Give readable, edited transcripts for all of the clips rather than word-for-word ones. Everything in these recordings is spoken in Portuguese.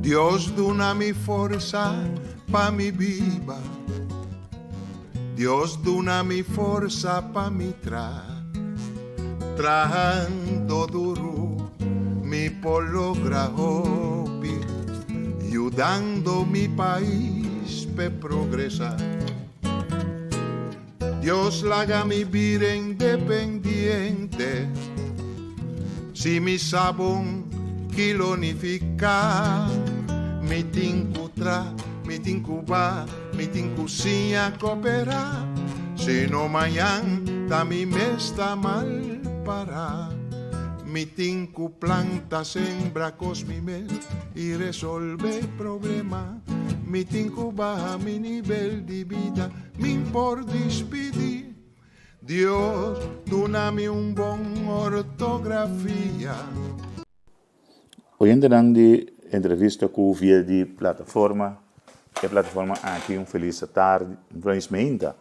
Dios dona mi forza pa mi viva, Dios dona mi forza pa mi trabajando duro mi por lograr hobby, ayudando mi país pe progresar. Dios la haga mi vida independiente, si mi sabón kilonifica, mi tincutra, mi tincuba, mi tincusinha coopera, si no mañana da mi mesta mal para. Mi tinku planta sembra cosmimel y resolve problema. Mi tinku baja mi nivel de vida, mi por despedir. Dios, dona-me bon ortografia. Hoy en de entrevista com via de plataforma, a plataforma aqui feliz tarde, feliz meinta,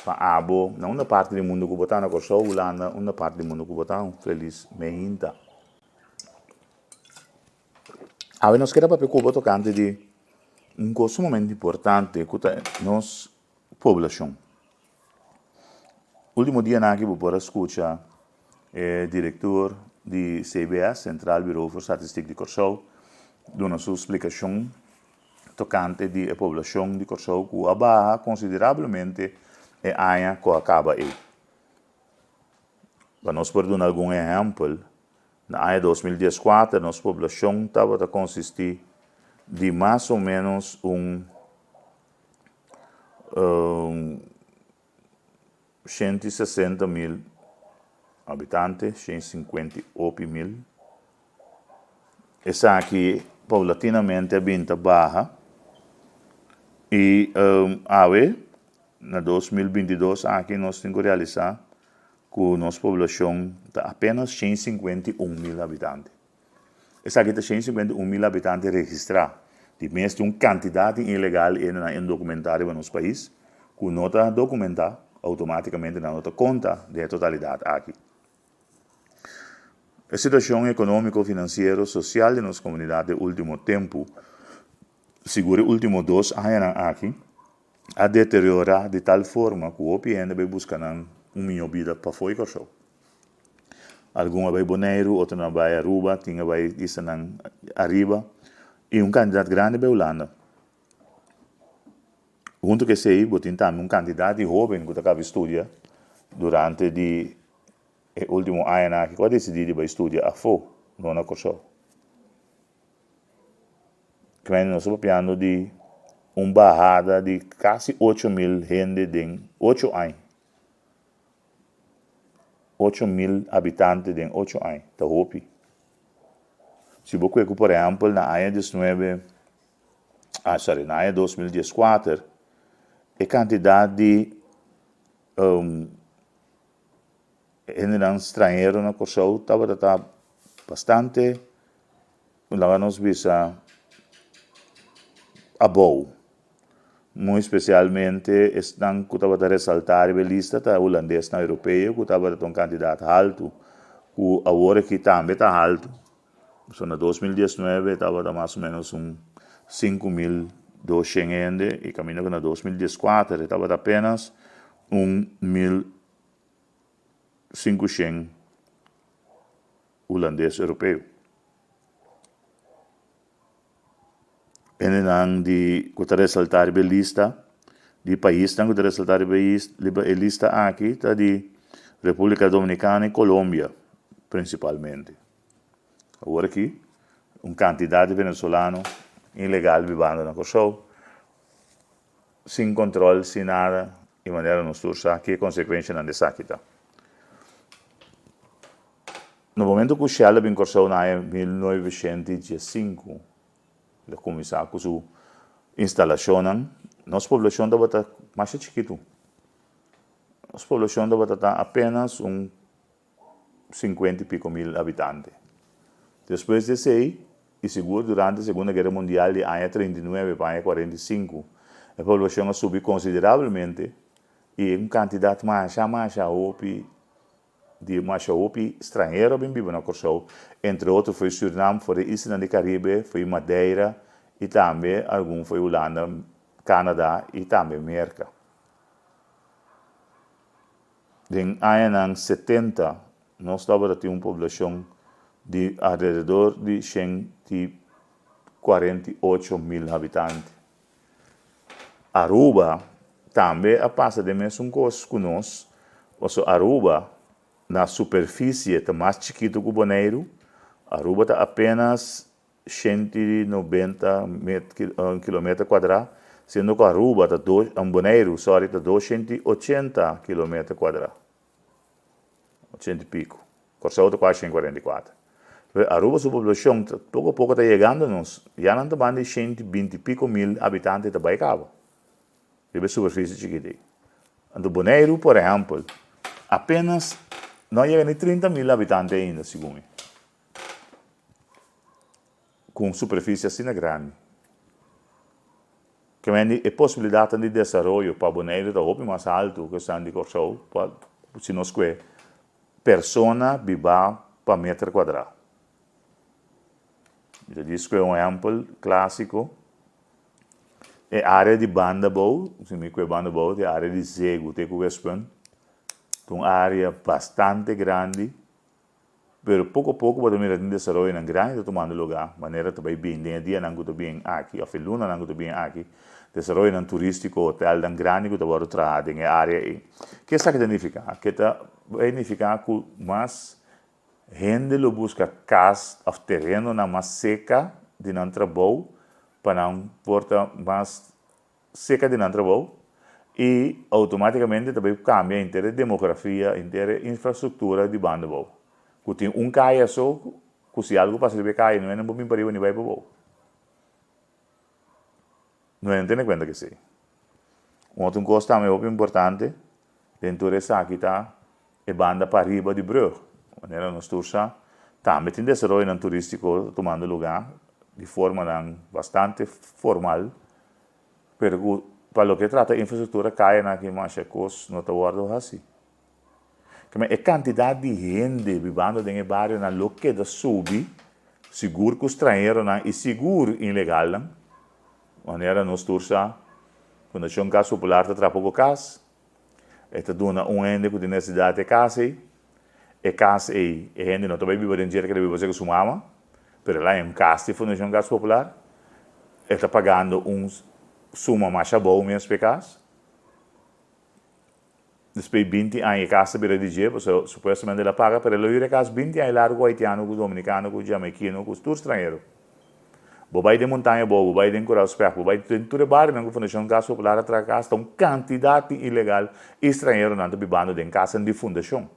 para abo, na uma parte do mundo que botar na Corsou, Holanda, uma parte do mundo que botar feliz meinta. Agora nós queremos para o tocante de coisa sumamente importante que é nossa população. Último dia aqui vou para escutar diretor de CBS, Central Bureau for Statistics de Corsou, dando sua explicação tocante de a população de Corsou que abaixa consideravelmente a área que acaba aí. Para nós por dar algum exemplo, na área 2014, nossa população estava a consistir de mais ou menos 160 mil habitantes, 158 mil. Essa aqui, paulatinamente, é bem baixa. E, na 2022, aqui nós temos que realizar que a nossa população está apenas 151 mil habitantes. Essa aqui está 151 mil habitantes registrados. De mesmo de uma quantidade ilegal indocumentada no nosso país, que não está documentada automaticamente na nossa conta de totalidade aqui. A situação econômico-financeira social de nossa comunidade no último tempo, seguro último 2 anos aqui, a deteriorar de tal forma que o OPN vai buscar minha vida para fora do show. Alguns vai Bonaire, outros vai Aruba, tinha vai isso arriba, e candidato grande para Holanda. Junto que sei, botin também candidato jovem que acaba de estudar durante o último ano que decidiu para estudar a fora, não na Corsou. Que nós estamos falando de uma barrada de quase 8 mil gente em 8 anos. 8 mil habitantes em 8 anos, está hopi. Se você, por exemplo, na área 2014, a quantidade de estrangeiros na Corsou estava bastante, lá nós vimos above. Muito especialmente, estão que estava a ressaltar a lista da holandês na europeia, que estava a um candidato alto, que agora que também está alto. So, na 2019 estava mais ou menos 5.200 e caminho na 2014 estava apenas 1.500 holandês europeu. De que ressaltar a lista de países que ressaltar a lista aqui está de República Dominicana e Colômbia, principalmente. Agora aqui, quantidade de venezuelanos ilegal vivendo na Corsou, sem controle, sem nada, de maneira não sursa, que consequência não desakita. No momento que o Shell em Corsou em 1915, ele começou com sua instalação, nossa população estava mais chiquita. Nossa população estava apenas 50 e pico mil habitantes. Depois desse aí, e seguro durante a Segunda Guerra Mundial, de ano 39 para ano 45, a população subiu consideravelmente e uma quantidade mais estrangeira bem viva na Corsou. Entre outros, foi Suriname, foi Isla do Caribe, foi Madeira e também algum foi Holanda, Canadá e também América. Em anos 70, nós estávamos uma população de alrededor de 148 mil habitantes. Aruba também passa de mesmo coisa que nós. Aruba, na superfície, está mais chiquito que o Bonaire. Aruba está apenas 190 km quadrados, sendo que Aruba está Bonaire, está 280 km quadrados. 80 e pico. Corsão está quase 144. Aruba, sua população, pouco a pouco está chegando a nós. Já não está de 120 e pico mil habitantes da Baicaba. É superfície chiquita. No Bonaire, por exemplo, apenas não chega nem 30 mil habitantes ainda, segundo. Com superfície assim grande. Que é possibilidade de desenvolvimento para Bonaire está muito mais alto que o Sandy Corsão, se nós que persona viva para metro quadrado. Eu disse que é um exemplo clássico. É área de Bandabou, se me que Bandabou, é área de Zego, tem que ver uma área bastante grande, mas pouco a pouco vai ter um desenvolvimento grande tomando lugar, maneira também bem, dia não está bem aqui, a feluna não está bem aqui, desenvolvimento turístico, hotel tão grande que está para trás, em área aí. O que está significa? Que está significa que mais gente lo busca casa ou terreno na mais seca de não trabalho, para não porta mais seca de não trabalho, e automaticamente também cambia a inteira demografia, a inteira infraestrutura de Bandabou. Que tem caia só, que se algo passa de caia, não é bom para ir para o não é tem conta que sim. Outra coisa também muito importante, dentro dessa aqui está a banda para riba de Brugge. Maneira nós tursa, também tem desenvolvimento turístico tomando lugar, de forma bastante formal, pero para o que trata de infraestrutura cai na que mais coisas não está guardado assim. A quantidade de gente vivendo no bairro na loque da subi, seguro que estrangeiro e seguro ilegal, maneira nós tursa, quando tinha casa popular está pouco casa, está dando gente que tem necessidade de casa, e casa e gente não também vive dentro que vive com sua mama, pero lá em casa de fundação casa popular, está pagando suma mais boa mesmo para casa. Depois 20 anos casa para dirigir, supostamente ela paga, pero ela ir a casa 20 anos largo haitiano, com dominicano, com jamaicano, com todo estrangeiro. Bobai de montanha boa, bobai de coral espejo, bobai de tudo barrio, não fundação casa popular atrás casa, então quantidade ilegal estrangeiro não está vivendo em casa de fundação.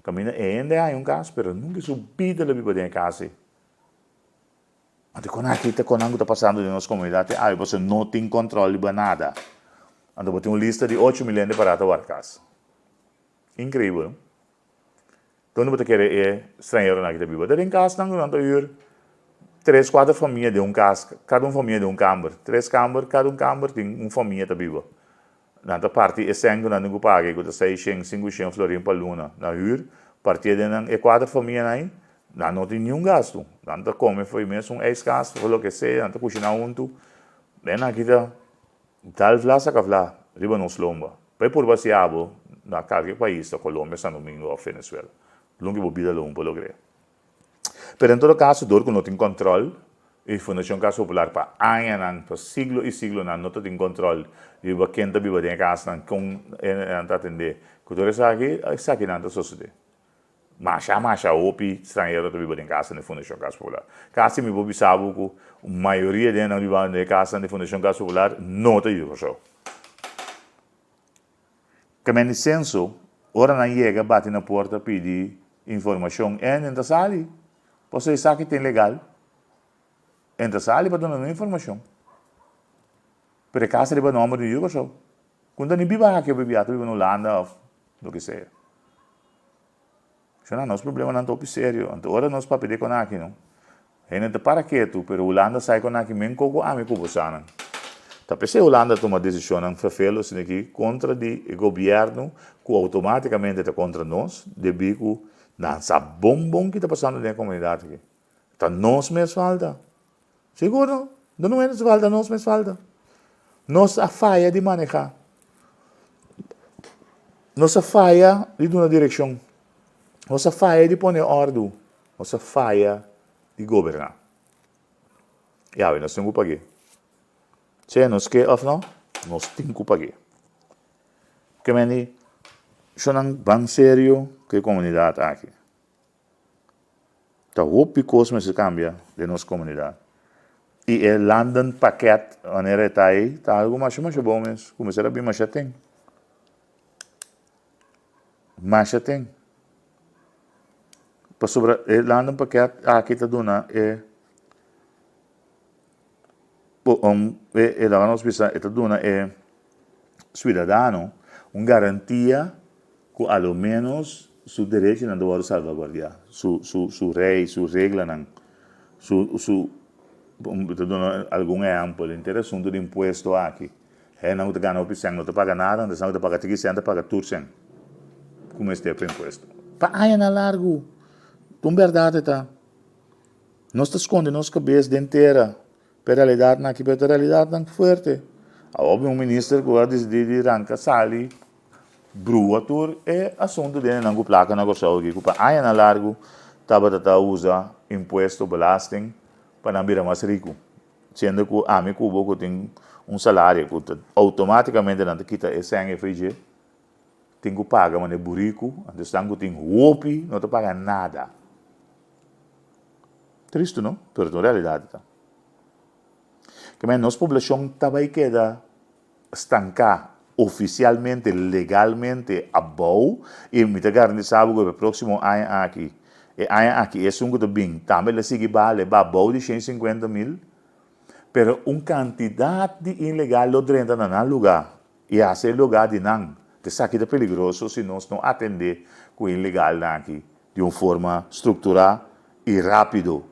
Camina ainda há caso, pero nunca subida a viver em casa. Então, quando aqui está passando na nossa comunidade, você não tem controle de nada. Então, você tem uma lista de 8 milhões de baratas para casa. Incrível. Então, você quer estrangeiro na que vive. Em casa, não está ir 3, 4 famílias de casa, cada uma família de câmara. 3 câmaras, cada câmara tem uma família que vive. Na parte é sangue, não tem paga, que está 600, 500 florim para luna. Na hora, partir de 4 famílias, não tem nenhum gasto. Não come, foi mesmo ex-gasto, ou o que seja, não cozinhar junto. Bem, aqui está, tal vlasa que vlasa, riba nos lomba. Vai por baseado na qualquer país, da Colômbia, São Domingo ou Venezuela. Longe bebida lomba, lo creio. Pero em todo caso, dor que não tem controle, e Fundação Casa Popular para anos, para siglo e siglo, não tem controle. E o quem está vivendo em casa, não está atendendo. Quando isso aqui não está sucedendo. Mas opi estrangeiro está vivendo em casa na Fundação Casa Popular. Caso me vou saber que a maioria de não vivendo em casa na Fundação Casa Popular não está vivendo. Que me senso, ora não chega, bate na porta, pede informação, entra sali. Você sabe que tem legal. Entra sali para dar informação. Pero casa de nome de Yugo, quando nem viva aqui, vive na Holanda ou do que seja. Não, nosso problema não é tão sério. Então, ora nós para pedir com aqui, não. Ainda está para quieto, pero Holanda sai com aqui, mesmo com a minha cubaçana. Então, se a Holanda toma decisão, não faz isso aqui contra o governo, que automaticamente está contra nós, devido que não sabe bom que está passando na comunidade aqui. Então, nós mesmos falta. Seguro? Não é falta, nós mais falta. Nós a falha de manejar. Nós a falha de dar uma direção. Nós a falha de pôr ordem. Nós a falha de governar. E aí, nós temos que pagar. Se nós quer ou não, nós temos que pagar. Porque, meni, isso é bem sério que a comunidade aqui. Tá roupa coisa se cambia de nossa comunidade. E é London paquete, onde está aí, tá algo mais bom mesmo. Começar a bem mais tem. Mais tem. Para sobre London paquete, aqui está dando lá nós pensamos, está dando cidadão garantia que ao menos su direito não deve salvaguardar, su rei, su regra não, algum exemplo, interessante do imposto aqui, não te ganha opção, não te paga nada, não te paga 300, paga 200, como este imposto. Para aí na largo, tu verdade tá, nós te esconde nossa cabeça inteira, per realidade não, per realidade não forte. Óbvio, ministro que vai decidir arrancar sali, brua tur é assunto dele não placa na gostosa aqui, para aí na largo, tava usa imposto belasting para não virar mais rico, sendo que a mim Cuba que tem salário que automaticamente não te quita esse FG, tem que pagar mas é burico, então que tem roupi, não te paga nada. Triste, não? Pero na realidade tá. Que nossa população também queda estancada oficialmente, legalmente, abaixo, e me garantizava que o próximo ano aqui, é um que bem, também ele sigue vale, abaixo de 150 mil, pero quantidade de ilegal lo drenta na lugar, e esse lugar de não, isso aqui é perigoso se nós não atender com o ilegal aqui, de uma forma estruturada e rápido.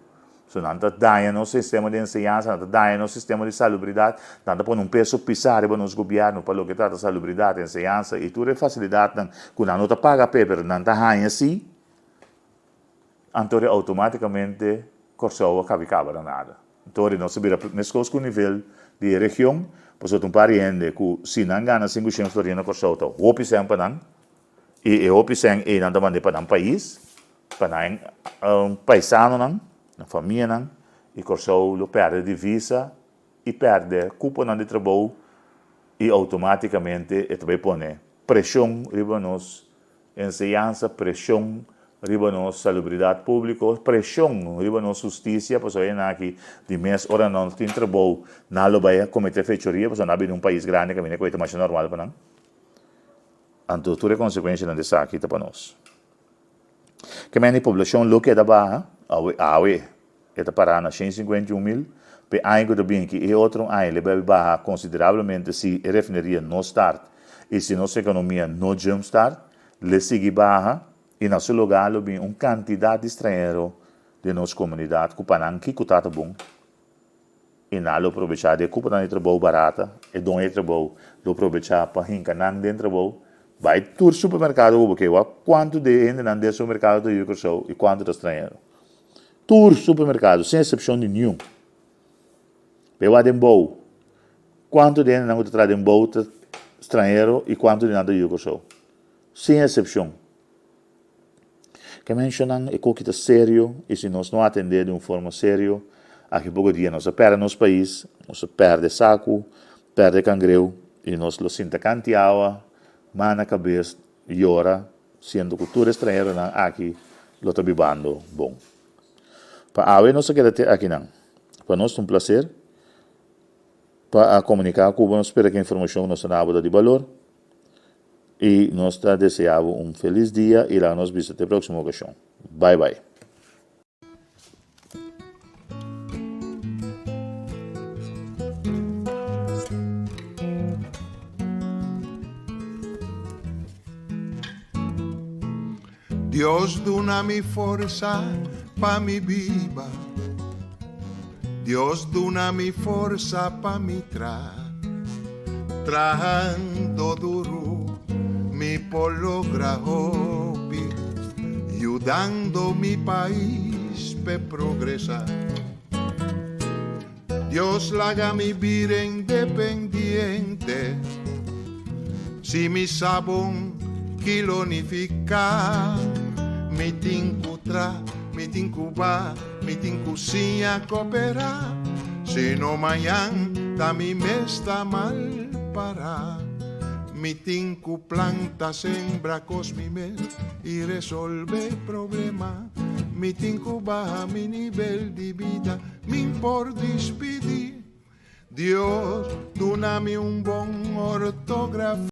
So, não está no sistema de ensinança, não está no sistema de salubridade, não está pondo peso pisar para nos governo para o que trata de salubridade, ensinança e toda a facilidade, quando não está paga paper, não está assim, então automaticamente corso acaba nada. Então nós subimos com o nível de região, pois eu pariente que se não ganha 500 florins na corso, então o opção para não, e o opção é não também para um país, para um paisano não, na família não, e corso lo perde divisa e perde cupo de trabalho e automaticamente também põe pressão riba nos ensinança, pressão riba nos salubridade pública, pressão riba nos justiça, pois aí aqui de mês hora não tem trabalho, não vai cometer fechoria, pois não há um país grande que vem com mais normal para não. Então toda a consequência não dessa aqui para nós. Que a população lo que da barra está parando 151 mil, pe ainda também que e outro ano ele vai baixar consideravelmente se a refineria não start e se nossa economia não jumpstart, ele sigue baixa e no seu lugar ele uma quantidade de estrangeiros de nossa comunidade que panan que está bom e não aproveitar de culpa de trabalho barata e do trabalho do aproveitar para hincanar dentro do trabalho. Vai todo supermercado, porque quanto de gente não desse supermercado do Ucrânia e quanto de estrangeiro. Todo supermercado, sem exceção de nenhum. Pegou de boa. Quanto de gente não está de boa estrangeiro e quanto de nada do Ucrânia. Sem exceção. Que mencionam é que é sério e se nós não atender de uma forma séria, aqui pouco dia nós perde nosso país, nós perde saco, perde cangreu e nós lo sinta cantiawa. Mas na cabeça, e ora, sendo cultura estrangeira aqui, lo está bibando bom. Para a não se queda aqui não. Para nós é um prazer, para comunicar com nós, espero que a informação nos dá de valor, e nós desejamos feliz dia, e lá nos vemos até a próxima ocasião. Bye, bye. Dios dona mi forza pa mi viva, Dios dona mi forza pa mi trabajando duro mi pologra hobby, ayudando mi país pe progresar. Dios la haga mi vida independiente. Si mi sabón kilonifica, mi tincutra, mi tincuba, mi tincusia coopera. Si no mayan, ta mi me está mal para. Mi tinku planta sembra cosmimer y resolve problema. Mi tinku baja mi nivel de vida, mi por despedir. Dios, donami un bon ortografía.